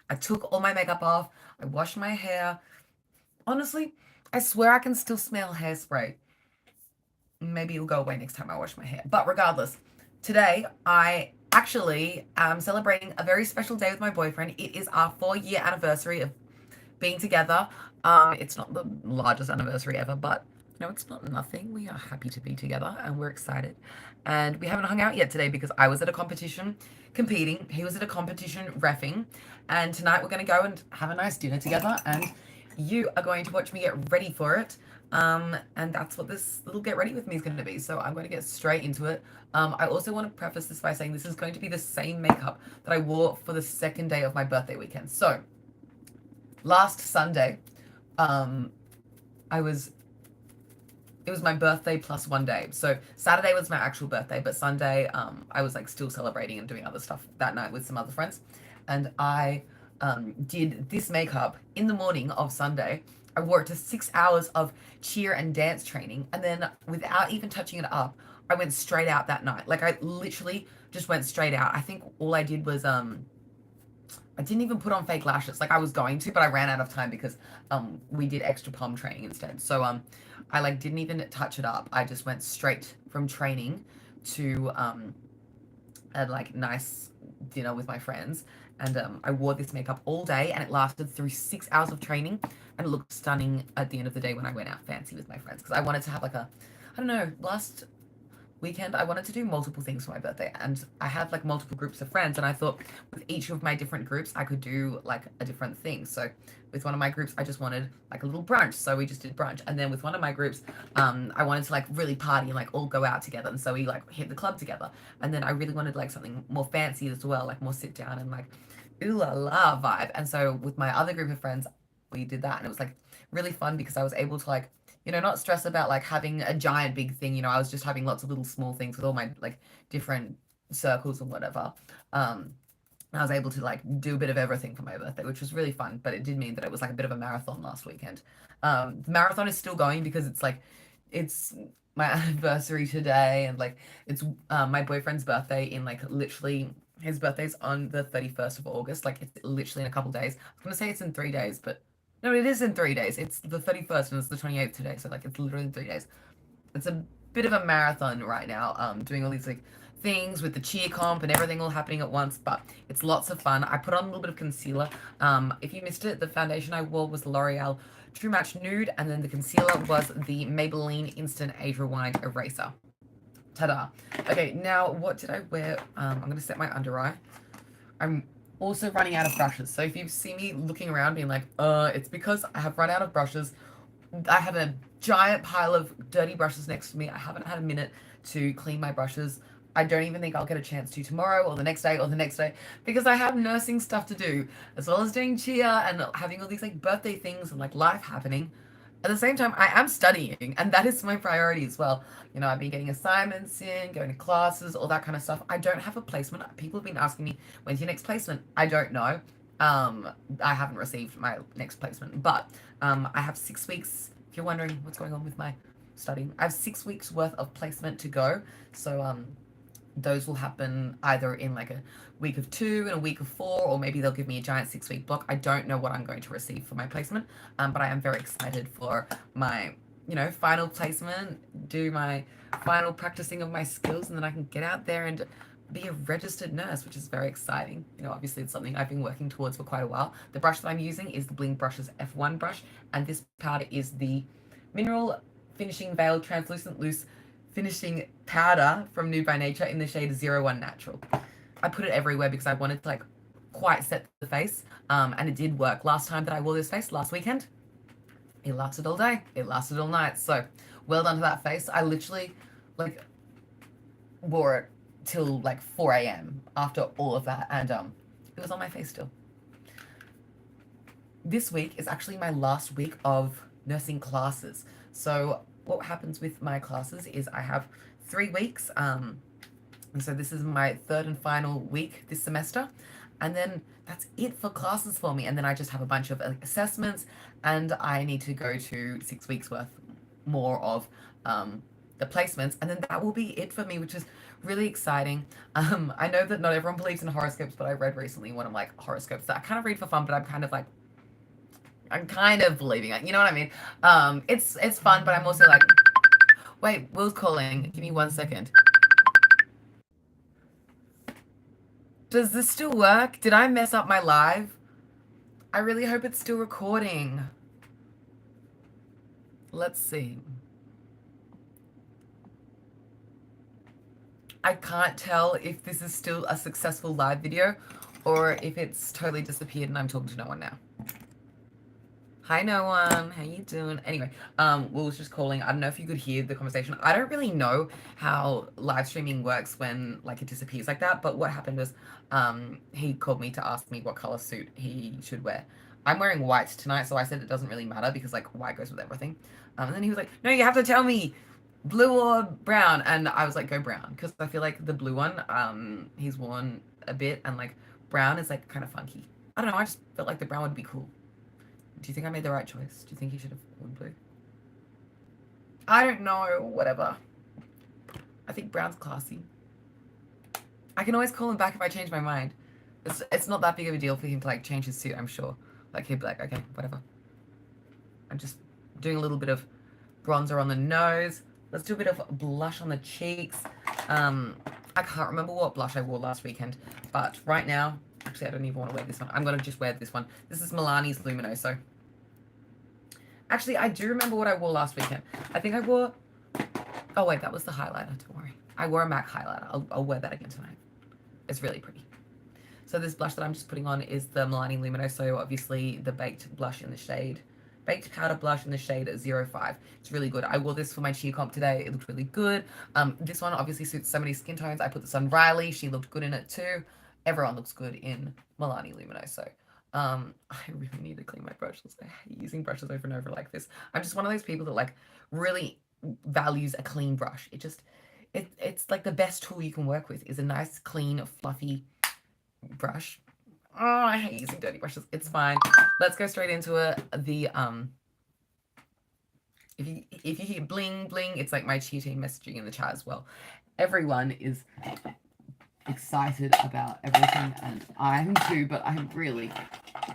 I took all my makeup off. I washed my hair. Honestly, I swear I can still smell hairspray. Maybe it'll go away next time I wash my hair. But regardless, today I actually am celebrating a very special day with my boyfriend. It is our 4-year anniversary of being together. It's not the largest anniversary ever, but no, it's not nothing. We are happy to be together and we're excited. And we haven't hung out yet today because I was at a competition competing. He was at a competition reffing. And tonight we're going to go and have a nice dinner together. And you are going to watch me get ready for it. And that's what this little get ready with me is going to be. So I'm going to get straight into it. I also want to preface this by saying this is going to be the same makeup that I wore for the second day of my birthday weekend. So last Sunday, I was it was my birthday plus one day. So Saturday was my actual birthday, but Sunday, I was like still celebrating and doing other stuff that night with some other friends. And I did this makeup in the morning of Sunday. I wore it to 6 hours of cheer and dance training. And then without even touching it up, I went straight out that night. Like I literally just went straight out. I think all I did was I didn't even put on fake lashes. Like I was going to, but I ran out of time because we did extra palm training instead. So I like didn't even touch it up. I just went straight from training to a like nice dinner with my friends. And I wore this makeup all day and it lasted through 6 hours of training and it looked stunning at the end of the day when I went out fancy with my friends. Because I wanted to have like a, I don't know, last weekend I wanted to do multiple things for my birthday and I had like multiple groups of friends and I thought with each of my different groups I could do like a different thing. So with one of my groups I just wanted like a little brunch, so we just did brunch. And then with one of my groups I wanted to like really party and like all go out together, and so we like hit the club together. And then I really wanted like something more fancy as well, like more sit down and like ooh la la vibe. And so with my other group of friends we did that and it was like really fun because I was able to like, you know, not stress about like having a giant big thing. You know, I was just having lots of little small things with all my like different circles and whatever. I was able to like do a bit of everything for my birthday, which was really fun. But it did mean that it was like a bit of a marathon last weekend. The marathon is still going because it's like it's my anniversary today, and like it's my boyfriend's birthday in like literally his birthday's on the 31st of August. Like it's literally in a couple days. I was gonna say it's in 3 days, but no, it is in 3 days. It's the 31st and it's the 28th today. So like it's literally in 3 days. It's a bit of a marathon right now, doing all these like things with the cheer comp and everything all happening at once, but it's lots of fun. I put on a little bit of concealer. If you missed it, the foundation I wore was L'Oreal True Match Nude, and then the concealer was the Maybelline Instant Age Rewind Eraser. Ta-da. Okay, now what did I wear? I'm going to set my under eye. I'm also running out of brushes. So if you see me looking around being like, it's because I have run out of brushes. I have a giant pile of dirty brushes next to me. I haven't had a minute to clean my brushes. I don't even think I'll get a chance to tomorrow or the next day or the next day because I have nursing stuff to do, as well as doing cheer and having all these like birthday things and like life happening. At the same time, I am studying, and that is my priority as well. You know, I've been getting assignments in, going to classes, all that kind of stuff. I don't have a placement. People have been asking me, when's your next placement? I don't know. I haven't received my next placement, but I have 6 weeks. If you're wondering what's going on with my studying, I have 6 weeks worth of placement to go. So those will happen either in like a week of 2 and a week of 4, or maybe they'll give me a giant 6-week block. I don't know what I'm going to receive for my placement, but I am very excited for my, you know, final placement, do my final practicing of my skills, and then I can get out there and be a registered nurse, which is very exciting. You know, obviously it's something I've been working towards for quite a while. The brush that I'm using is the Bling Brushes F1 brush, and this powder is the Mineral Finishing Veil Translucent Loose Finishing Powder from Nude by Nature in the shade 01 Natural. I put it everywhere because I wanted to like quite set the face, and it did work. Last time that I wore this face, last weekend, it lasted all day, it lasted all night. So well done to that face. I literally like wore it till like 4 a.m. after all of that, and it was on my face still. This week is actually my last week of nursing classes. So what happens with my classes is I have 3 weeks, and so this is my third and final week this semester, and then that's it for classes for me. And then I just have a bunch of assessments, and I need to go to 6 weeks worth more of the placements, and then that will be it for me, which is really exciting. I know that not everyone believes in horoscopes, but I read recently one of like horoscopes that I kind of read for fun, but I'm kind of believing it. You know what I mean? It's fun, but I'm also like, wait, Will's calling. Give me 1 second. Does this still work? Did I mess up my live? I really hope it's still recording. Let's see. I can't tell if this is still a successful live video or if it's totally disappeared and I'm talking to no one now. Hi, no one. How you doing? Anyway, Will was just calling. I don't know if you could hear the conversation. I don't really know how live streaming works when like it disappears like that. But what happened was, he called me to ask me what color suit he should wear. I'm wearing white tonight, so I said it doesn't really matter because like white goes with everything. And then he was like, "No, you have to tell me, blue or brown." And I was like, "Go brown," because I feel like the blue one, he's worn a bit, and like brown is like kind of funky. I don't know. I just felt like the brown would be cool. Do you think I made the right choice? Do you think he should have worn blue? I don't know. Whatever. I think brown's classy. I can always call him back if I change my mind. It's not that big of a deal for him to like change his suit, I'm sure. Like he'd be like, okay, whatever. I'm just doing a little bit of bronzer on the nose. Let's do a bit of blush on the cheeks. I can't remember what blush I wore last weekend, but right now, actually I don't even want to wear this one. I'm going to just wear this one. This is Milani's Luminoso. Actually, I do remember what I wore last weekend. I think I wore... Oh, wait, that was the highlighter. Don't worry. I wore a MAC highlighter. I'll wear that again tonight. It's really pretty. So this blush that I'm just putting on is the Milani Luminoso, obviously the baked blush in the shade. Baked powder blush in the shade 05. It's really good. I wore this for my cheer comp today. It looked really good. This one obviously suits so many skin tones. I put this on Riley. She looked good in it too. Everyone looks good in Milani Luminoso. I really need to clean my brushes. I hate using brushes over and over like this. I'm just one of those people that like really values a clean brush. It's like the best tool you can work with is a nice, clean, fluffy brush. Oh, I hate using dirty brushes. It's fine. Let's go straight into it. If you hear bling bling, it's like my cheer team messaging in the chat as well. Everyone is excited about everything, and I'm too, but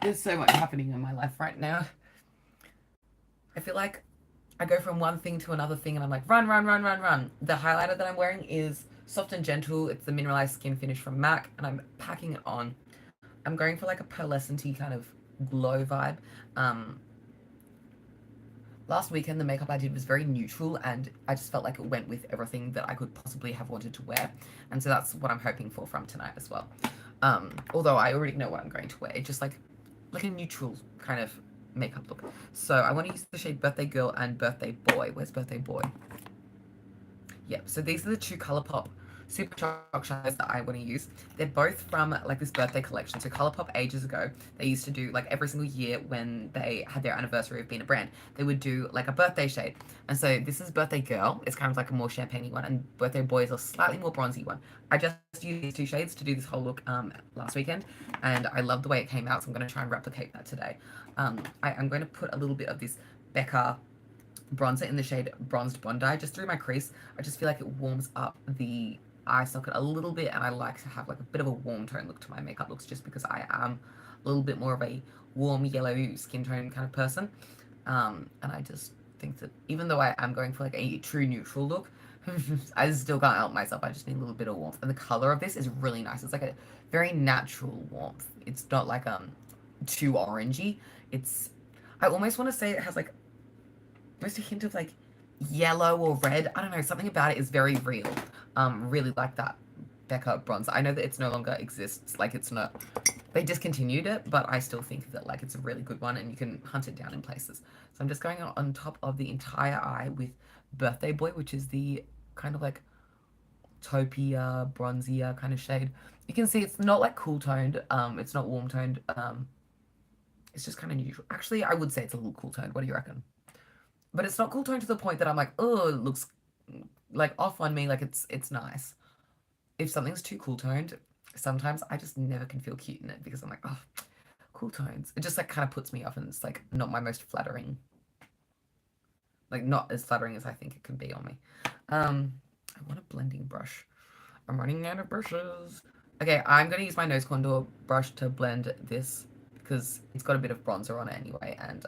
there's so much happening in my life right now. I feel like I go from one thing to another thing and I'm like, run, run, run, run, run. The highlighter that I'm wearing is Soft and Gentle. It's the Mineralized Skin Finish from MAC, and I'm packing it on. I'm going for like a pearlescent-y kind of glow vibe. Last weekend, the makeup I did was very neutral, and I just felt like it went with everything that I could possibly have wanted to wear. And so that's what I'm hoping for from tonight as well. Although I already know what I'm going to wear. It's just like a neutral kind of makeup look. So I want to use the shade Birthday Girl and Birthday Boy. Where's Birthday Boy? Yep, so these are the two Colourpop Super Shock Shadows that I want to use. They're both from like this birthday collection. So Colourpop ages ago, they used to do like every single year when they had their anniversary of being a brand, they would do like a birthday shade. And so this is Birthday Girl. It's kind of like a more champagne-y one, and Birthday Boy is a slightly more bronzy one. I just used these two shades to do this whole look last weekend, and I love the way it came out, so I'm going to try and replicate that today. I'm going to put a little bit of this Becca bronzer in the shade Bronzed Bondi just through my crease. I just feel like it warms up the eye socket a little bit, and I like to have like a bit of a warm tone look to my makeup looks just because I am a little bit more of a warm yellow skin tone kind of person. And I just think that even though I am going for like a true neutral look, I still can't help myself. I just need a little bit of warmth. And the color of this is really nice. It's like a very natural warmth. It's not like too orangey. I almost want to say it has like almost a hint of like yellow or red. I don't know, something about it is very real. Really like that Becca bronzer. I know that it's no longer exists, like it's not, they discontinued it, but I still think that like it's a really good one and you can hunt it down in places. So I'm just going on top of the entire eye with Birthday Boy, which is the kind of like taupey, bronzier kind of shade. You can see it's not like cool toned, it's not warm toned, it's just kind of neutral. Actually, I would say it's a little cool toned. What do you reckon? But it's not cool toned to the point that I'm like, oh, it looks like off on me. Like it's nice. If something's too cool toned, sometimes I just never can feel cute in it because I'm like, oh, cool tones. It just like kind of puts me off, and it's like not my most flattering Like, not as flattering as I think it can be on me. I want a blending brush. I'm running out of brushes. Okay, I'm going to use my nose contour brush to blend this because it's got a bit of bronzer on it anyway, and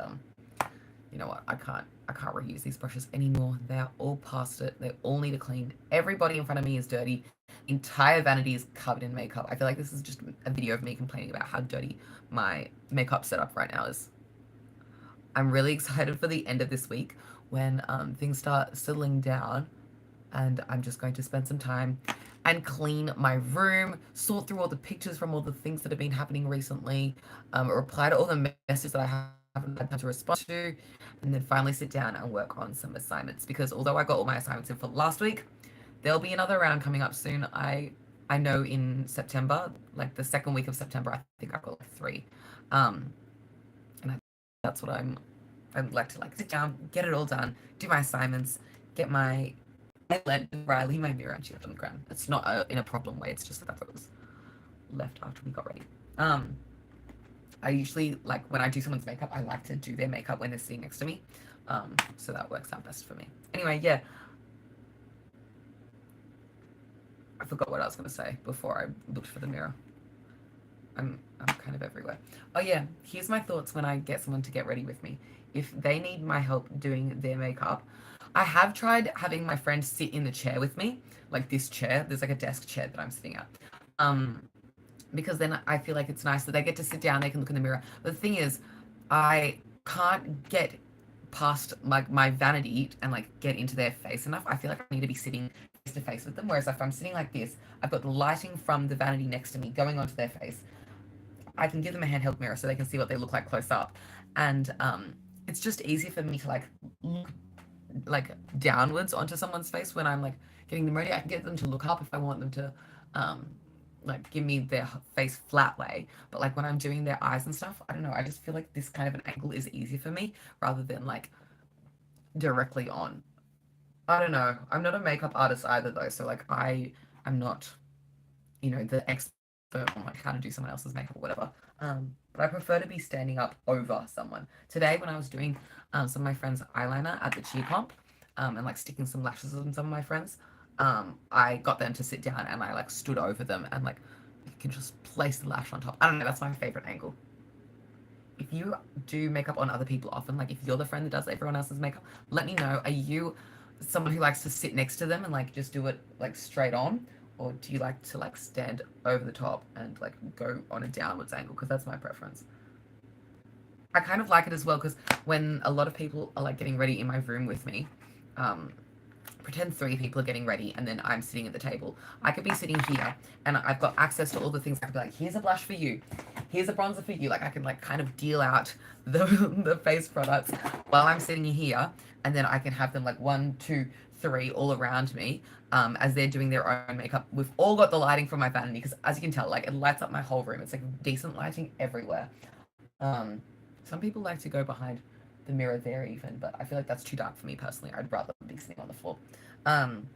you know what? I can't reuse these brushes anymore. They're all past it. They all need a clean. Everybody in front of me is dirty. Entire vanity is covered in makeup. I feel like this is just a video of me complaining about how dirty my makeup setup right now is. I'm really excited for the end of this week when things start settling down, and I'm just going to spend some time and clean my room, sort through all the pictures from all the things that have been happening recently, reply to all the messages that I haven't had time to respond to, and then finally sit down and work on some assignments. Because although I got all my assignments in for last week, there'll be another round coming up soon. I know in September, like the second week of September, I think I've got like three, and that's what I'd like to like sit down, get it all done, do my assignments, get my Riley my mirror and she left on the ground. It's not in a problem way. It's just that that's what was left after we got ready. Um, I usually like when I do someone's makeup, I like to do their makeup when they're sitting next to me. So that works out best for me. Anyway, yeah. I forgot what I was gonna say before I looked for the mirror. I'm kind of everywhere. Oh yeah, here's my thoughts when I get someone to get ready with me. If they need my help doing their makeup, I have tried having my friend sit in the chair with me, like this chair. There's like a desk chair that I'm sitting at. Um, because then I feel like it's nice that they get to sit down, they can look in the mirror. But the thing is, I can't get past like my vanity and like get into their face enough. I feel like I need to be sitting face to face with them. Whereas if I'm sitting like this, I've got the lighting from the vanity next to me going onto their face. I can give them a handheld mirror so they can see what they look like close up, and it's just easier for me to like look like downwards onto someone's face when I'm like getting them ready. I can get them to look up if I want them to um, like give me their face flat way. But like when I'm doing their eyes and stuff, I don't know. I just feel like this kind of an angle is easier for me rather than like directly on. I don't know. I'm not a makeup artist either though, so like I'm not the expert on like how to do someone else's makeup or whatever. But I prefer to be standing up over someone. Today, when I was doing some of my friends' eyeliner at the cheer comp, and like sticking some lashes on some of my friends, I got them to sit down and I like stood over them and like you can just place the lash on top. I don't know, that's my favorite angle. If you do makeup on other people often, like if you're the friend that does everyone else's makeup, let me know. Are you someone who likes to sit next to them and like just do it like straight on? Or do you like to like stand over the top and like go on a downwards angle? Because that's my preference. I kind of like it as well because when a lot of people are like getting ready in my room with me, um, pretend three people are getting ready and then I'm sitting at the table. I could be sitting here and I've got access to all the things. I could be like, here's a blush for you, here's a bronzer for you. Like I can like kind of deal out the the face products while I'm sitting here, and then I can have them like one, two, three all around me as they're doing their own makeup. We've all got the lighting from my vanity because as you can tell, like it lights up my whole room. It's like decent lighting everywhere. Um, some people like to go behind the mirror there even, but I feel like that's too dark for me personally. I'd rather be sitting on the floor. Um,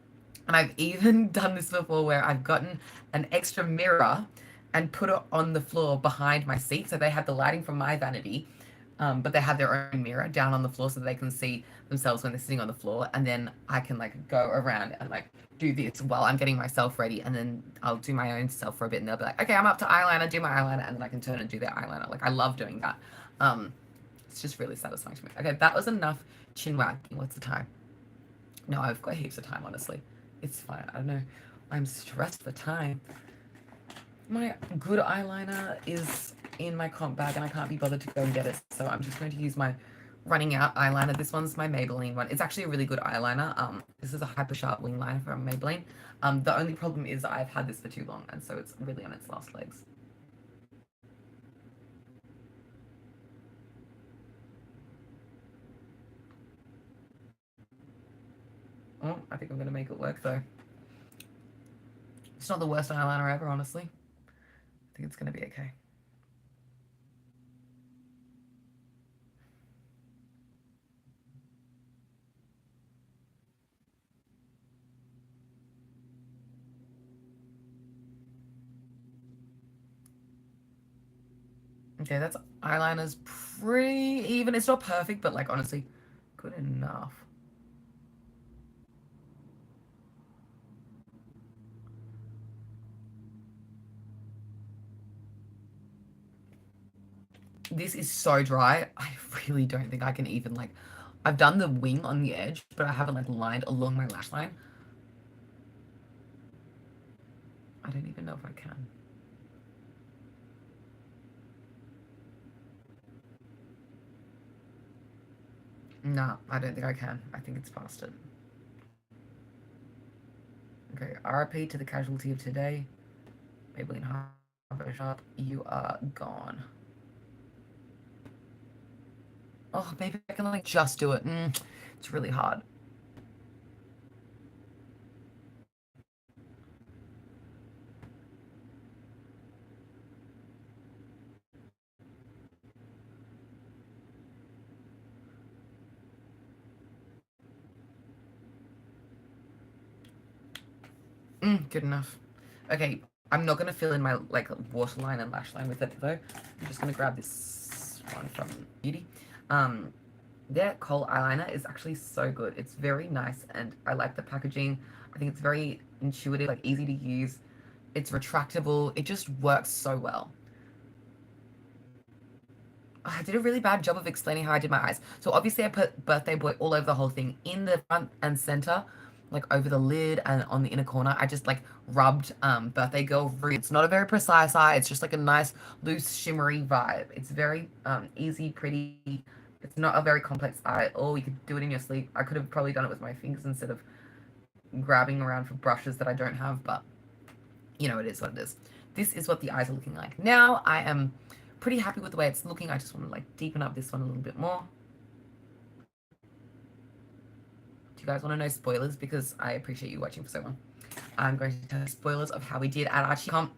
and I've even done this before where I've gotten an extra mirror and put it on the floor behind my seat. So they have the lighting from my vanity, but they have their own mirror down on the floor so they can see themselves when they're sitting on the floor. And then I can like go around and like do this while I'm getting myself ready. And then I'll do my own self for a bit and they'll be like, okay, I'm up to eyeliner, do my eyeliner. And then I can turn and do their eyeliner. Like I love doing that. Um, it's just really satisfying to me. Okay, that was enough chin wagging. What's the time? No, I've got heaps of time, honestly. It's fine. I don't know. I'm stressed for time. My good eyeliner is in my comp bag and I can't be bothered to go and get it. So I'm just going to use my running out eyeliner. This one's my Maybelline one. It's actually a really good eyeliner. This is a hyper sharp wing liner from Maybelline. The only problem is I've had this for too long and so it's really on its last legs. Oh, I think I'm going to make it work though. It's not the worst eyeliner ever, honestly. I think it's going to be okay. Okay, that's eyeliner's pretty even. It's not perfect, but like honestly, good enough. This is so dry. I really don't think I can even like, I've done the wing on the edge, but I haven't like lined along my lash line. I don't even know if I can. No, I don't think I can. I think it's past it. Okay, RIP to the casualty of today. Maybelline Harbour Shop, you are gone. Oh, maybe I can like just do it. It's really hard. Good enough. Okay, I'm not gonna fill in my like waterline and lash line with it though. I'm just gonna grab this one from Beauty. Um, their kohl eyeliner is actually so good. It's very nice and I like the packaging. I think it's very intuitive, like easy to use. It's retractable. It just works so well. I did a really bad job of explaining how I did my eyes. So obviously I put Birthday Boy all over the whole thing in the front and center, like over the lid and on the inner corner. I just like rubbed Birthday Girl. It's not a very precise eye. It's just like a nice loose shimmery vibe. It's very easy, pretty. It's not a very complex eye. Or you could do it in your sleep. I could have probably done it with my fingers instead of grabbing around for brushes that I don't have, but you know, it is what it is. This is what the eyes are looking like. Now I am pretty happy with the way it's looking. I just want to like deepen up this one a little bit more. Do you guys want to know spoilers? Because I appreciate you watching for so long. I'm going to tell you spoilers of how we did at Archie Comp.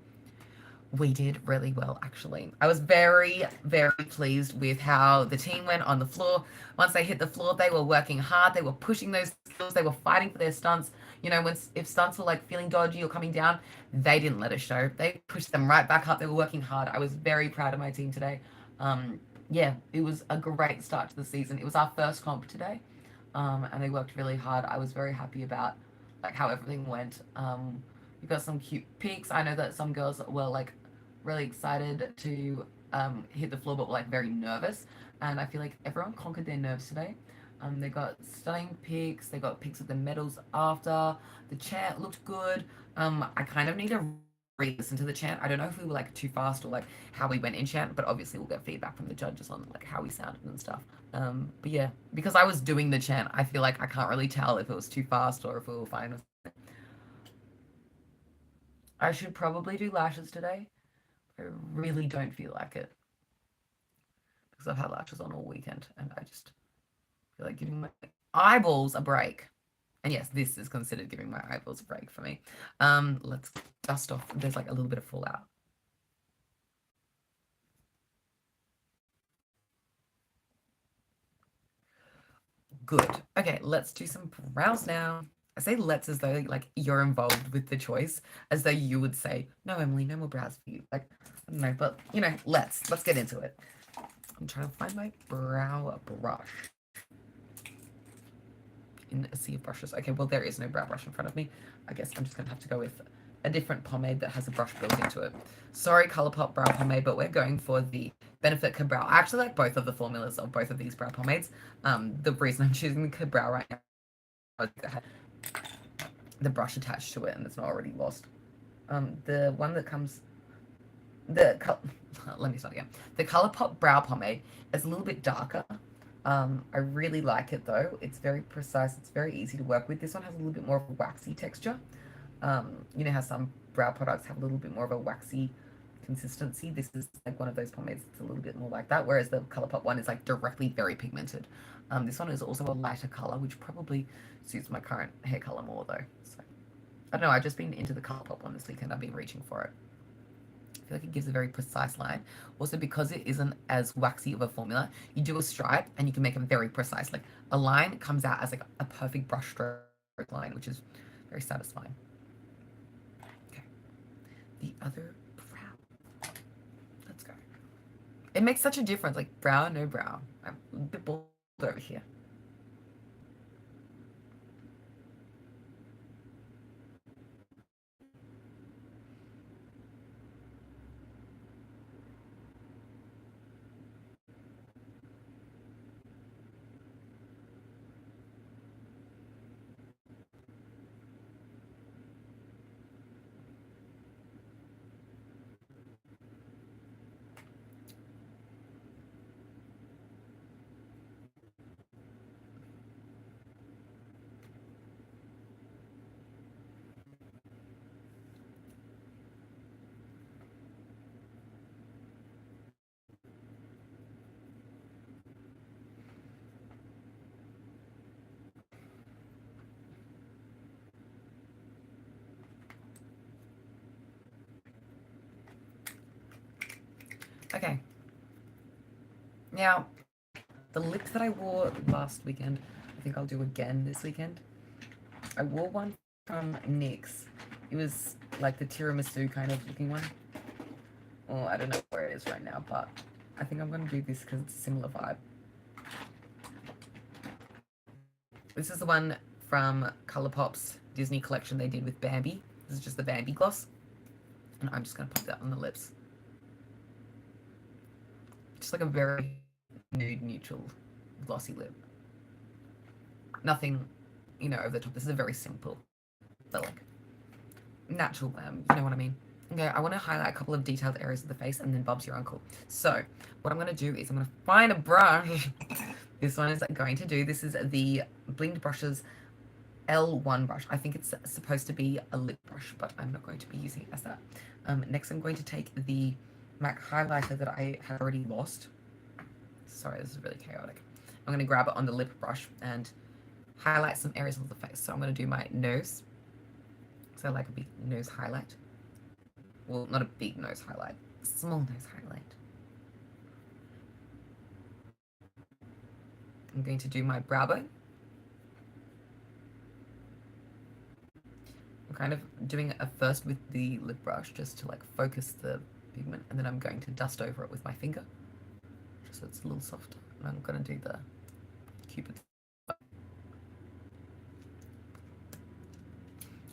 We did really well, actually. I was very, very pleased with how the team went on the floor. Once they hit the floor, they were working hard. They were pushing those skills. They were fighting for their stunts. You know, if stunts were like feeling dodgy or coming down, they didn't let it show. They pushed them right back up. They were working hard. I was very proud of my team today. Yeah, it was a great start to the season. It was our first comp today, and they worked really hard. I was very happy about like how everything went. We got some cute pics. I know that some girls were like really excited to hit the floor, but were like very nervous. And I feel like everyone conquered their nerves today. They got stunning pics. They got pics of the medals after. The chant looked good. I kind of need to re-listen to the chant. I don't know if we were like too fast or like how we went in chant, but obviously we'll get feedback from the judges on like how we sounded and stuff. But yeah, because I was doing the chant, I feel like I can't really tell if it was too fast or if we were fine with it. I should probably do lashes today. I really don't feel like it because I've had lashes on all weekend and I just feel like giving my eyeballs a break. And yes, this is considered giving my eyeballs a break for me. Let's dust off. There's like a little bit of fallout. Good. Okay, let's do some brows now. I say let's as though like you're involved with the choice, as though you would say, no, Emily, no more brows for you. Like, I don't know, but you know, let's get into it. I'm trying to find my brow brush in a sea of brushes. Okay, well, there is no brow brush in front of me. I guess I'm just gonna have to go with a different pomade that has a brush built into it. Sorry, Colourpop brow pomade, but we're going for the Benefit Cabral. I actually like both of the formulas of both of these brow pomades. The reason I'm choosing the Cabral right now is it had the brush attached to it and it's not already lost. The one that comes, let me start again. The Colourpop brow pomade is a little bit darker. I really like it though. It's very precise. It's very easy to work with. This one has a little bit more of a waxy texture. You know how some brow products have a little bit more of a waxy consistency. This is like one of those pomades that's a little bit more like that, whereas the Colourpop one is like directly very pigmented. This one is also a lighter color, which probably suits my current hair color more though. So I don't know. I've just been into the Colourpop one this weekend. I've been reaching for it. I feel like it gives a very precise line. Also, because it isn't as waxy of a formula, you do a stripe and you can make it very precise. Like a line comes out as like a perfect brush stroke line, which is very satisfying. Okay, the other brow. Let's go. It makes such a difference. Like brow, no brow. I'm a bit bored over here. Okay. Now, the lips that I wore last weekend, I think I'll do again this weekend. I wore one from NYX. It was like the tiramisu kind of looking one. Well, I don't know where it is right now, but I think I'm going to do this because it's a similar vibe. This is the one from Colourpop's Disney collection they did with Bambi. This is just the Bambi gloss. And I'm just going to pop that on the lips. Just like a very nude, neutral, glossy lip. Nothing, you know, over the top. This is a very simple, but like natural glam. You know what I mean? Okay, I want to highlight a couple of detailed areas of the face and then Bob's your uncle. So what I'm going to do is I'm going to find a brush. This one is going to do, this is the Blinged Brushes L1 brush. I think it's supposed to be a lip brush, but I'm not going to be using it as that. Next, I'm going to take the MAC highlighter that I had already lost. Sorry, this is really chaotic. I'm going to grab it on the lip brush and highlight some areas of the face. So I'm going to do my nose. So like a big nose highlight. Well, not a big nose highlight, a small nose highlight. I'm going to do my brow bone. I'm kind of doing it first with the lip brush just to like focus the pigment, and then I'm going to dust over it with my finger just so it's a little softer. And I'm going to do the Cupid.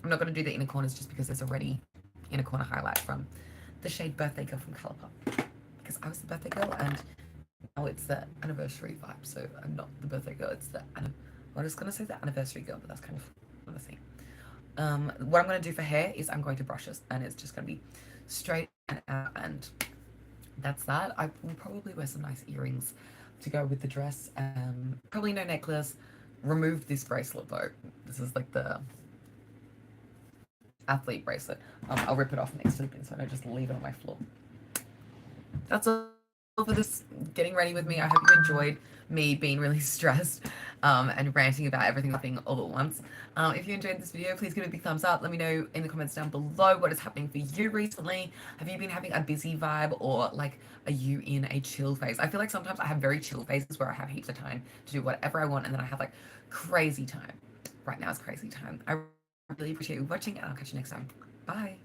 I'm not going to do the inner corners just because there's already inner corner highlight from the shade Birthday Girl from Colourpop, because I was the birthday girl and now it's the anniversary vibe, so I'm not the birthday girl, it's the I was going to say the anniversary girl, but that's kind of another thing. What I'm going to do for hair is I'm going to brush this, and it's just going to be straight and out, and that's that. I will probably wear some nice earrings to go with the dress. Probably no necklace. Remove this bracelet though. This is like the athlete bracelet. I'll rip it off next to the bin so I don't just leave it on my floor. That's all for this getting ready with me. I hope you enjoyed me being really stressed and ranting about everything all at once. If you enjoyed this video, please give it a big thumbs up. Let me know in the comments down below what is happening for you recently. Have you been having a busy vibe, or like are you in a chill phase? I feel like sometimes I have very chill phases where I have heaps of time to do whatever I want, and then I have like crazy time. Right now is crazy time. I really appreciate you watching, and I'll catch you next time. Bye.